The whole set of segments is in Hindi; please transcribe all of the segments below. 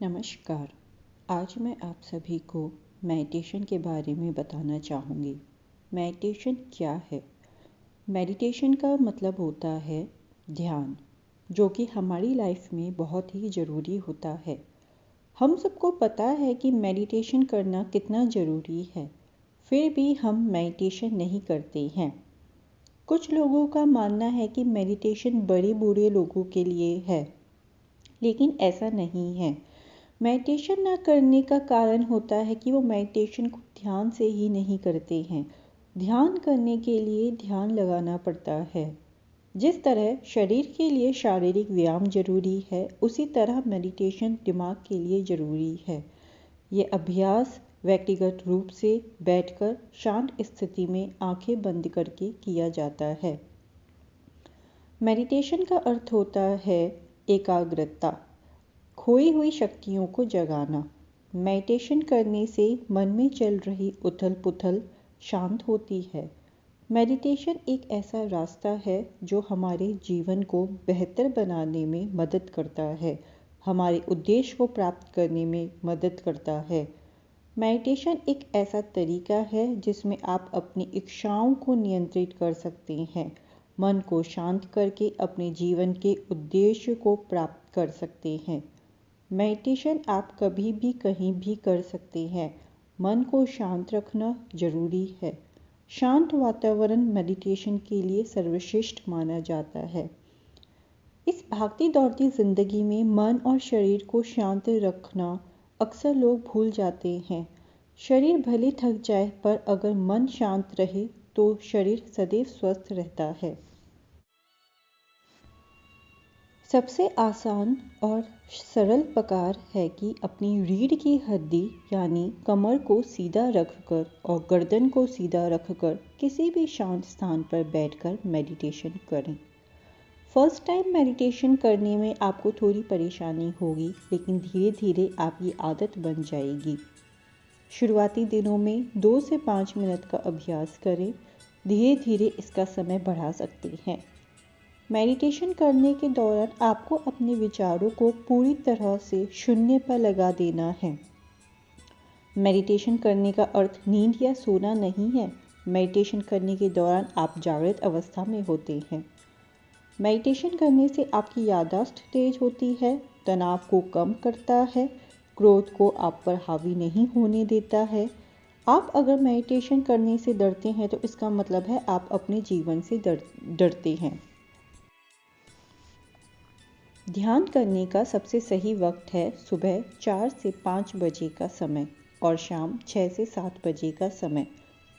नमस्कार। आज मैं आप सभी को मेडिटेशन के बारे में बताना चाहूँगी। मेडिटेशन क्या है? मेडिटेशन का मतलब होता है ध्यान, जो कि हमारी लाइफ में बहुत ही ज़रूरी होता है। हम सबको पता है कि मेडिटेशन करना कितना ज़रूरी है, फिर भी हम मेडिटेशन नहीं करते हैं। कुछ लोगों का मानना है कि मेडिटेशन बड़े बूढ़े लोगों के लिए है, लेकिन ऐसा नहीं है। मेडिटेशन ना करने का कारण होता है कि वो मेडिटेशन को ध्यान से ही नहीं करते हैं। ध्यान करने के लिए ध्यान लगाना पड़ता है। जिस तरह शरीर के लिए शारीरिक व्यायाम जरूरी है, उसी तरह मेडिटेशन दिमाग के लिए ज़रूरी है। ये अभ्यास व्यक्तिगत रूप से बैठकर शांत स्थिति में आंखें बंद करके किया जाता है। मेडिटेशन का अर्थ होता है एकाग्रता, खोई हुई शक्तियों को जगाना। मेडिटेशन करने से मन में चल रही उथल पुथल शांत होती है। मेडिटेशन एक ऐसा रास्ता है जो हमारे जीवन को बेहतर बनाने में मदद करता है, हमारे उद्देश्य को प्राप्त करने में मदद करता है। मेडिटेशन एक ऐसा तरीका है जिसमें आप अपनी इच्छाओं को नियंत्रित कर सकते हैं, मन को शांत करके अपने जीवन के उद्देश्य को प्राप्त कर सकते हैं। मेडिटेशन आप कभी भी कहीं भी कर सकते हैं। मन को शांत रखना जरूरी है। शांत वातावरण मेडिटेशन के लिए सर्वश्रेष्ठ माना जाता है। इस भागती दौड़ती जिंदगी में मन और शरीर को शांत रखना अक्सर लोग भूल जाते हैं। शरीर भले थक जाए, पर अगर मन शांत रहे तो शरीर सदैव स्वस्थ रहता है। सबसे आसान और सरल प्रकार है कि अपनी रीढ़ की हड्डी यानी कमर को सीधा रखकर और गर्दन को सीधा रखकर किसी भी शांत स्थान पर बैठकर मेडिटेशन करें। फर्स्ट टाइम मेडिटेशन करने में आपको थोड़ी परेशानी होगी, लेकिन धीरे धीरे आपकी आदत बन जाएगी। शुरुआती दिनों में 2 से 5 मिनट का अभ्यास करें। धीरे धीरे इसका समय बढ़ा सकते हैं। मेडिटेशन करने के दौरान आपको अपने विचारों को पूरी तरह से शून्य पर लगा देना है। मेडिटेशन करने का अर्थ नींद या सोना नहीं है। मेडिटेशन करने के दौरान आप जागृत अवस्था में होते हैं। मेडिटेशन करने से आपकी याददाश्त तेज होती है, तनाव को कम करता है, क्रोध को आप पर हावी नहीं होने देता है। आप अगर मेडिटेशन करने से डरते हैं तो इसका मतलब है आप अपने जीवन से डरते हैं। ध्यान करने का सबसे सही वक्त है सुबह 4 से 5 बजे का समय और शाम 6 से 7 बजे का समय।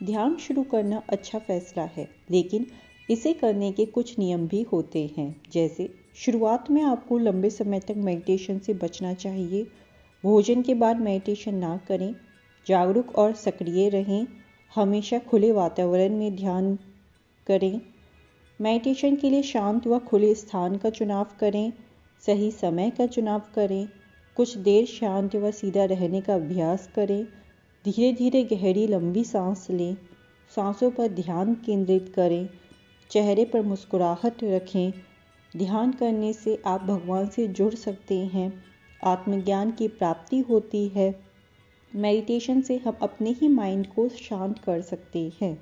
ध्यान शुरू करना अच्छा फैसला है, लेकिन इसे करने के कुछ नियम भी होते हैं। जैसे शुरुआत में आपको लंबे समय तक मेडिटेशन से बचना चाहिए। भोजन के बाद मेडिटेशन ना करें। जागरूक और सक्रिय रहें। हमेशा खुले वातावरण में ध्यान करें। मेडिटेशन के लिए शांत व खुले स्थान का चुनाव करें। सही समय का चुनाव करें। कुछ देर शांत व सीधा रहने का अभ्यास करें। धीरे धीरे गहरी लंबी सांस लें। सांसों पर ध्यान केंद्रित करें। चेहरे पर मुस्कुराहट रखें। ध्यान करने से आप भगवान से जुड़ सकते हैं। आत्मज्ञान की प्राप्ति होती है। मेडिटेशन से हम अपने ही माइंड को शांत कर सकते हैं।